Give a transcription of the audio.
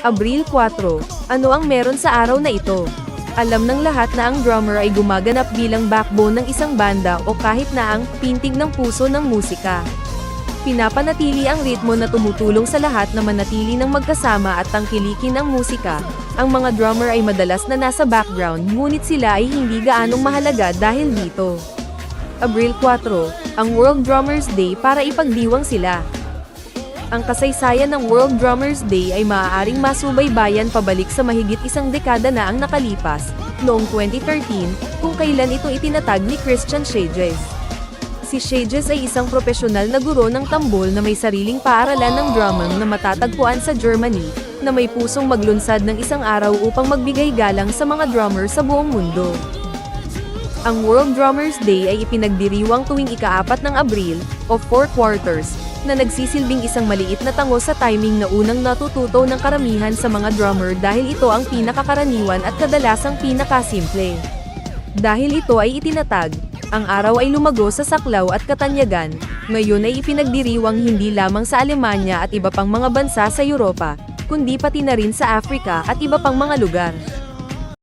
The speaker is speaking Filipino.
Abril 4, ano ang meron sa araw na ito? Alam ng lahat na ang drummer ay gumaganap bilang backbone ng isang banda o kahit na ang pintig ng puso ng musika. Pinapanatili ang ritmo na tumutulong sa lahat na manatili ng magkasama at tangkilikin ang musika. Ang mga drummer ay madalas na nasa background ngunit sila ay hindi gaanong mahalaga dahil dito. Abril 4, ang World Drummers Day para ipagdiwang sila. Ang kasaysayan ng World Drummers Day ay maaaring masubaybayan pabalik sa mahigit isang dekada na ang nakalipas, noong 2013, kung kailan ito itinatag ni Christian Schages. Si Schages ay isang propesyonal na guro ng tambol na may sariling paaralan ng drumming na matatagpuan sa Germany, na may pusong maglunsad ng isang araw upang magbigay galang sa mga drummer sa buong mundo. Ang World Drummers Day ay ipinagdiriwang tuwing ika-4 ng Abril, o 4 quarters, na nagsisilbing isang maliit na tango sa timing na unang natututo ng karamihan sa mga drummer dahil ito ang pinakakaraniwan at kadalasang pinakasimple. Dahil ito ay itinatag, ang araw ay lumago sa saklaw at katanyagan, ngayon ay ipinagdiriwang hindi lamang sa Alemanya at iba pang mga bansa sa Europa, kundi pati na rin sa Africa at iba pang mga lugar.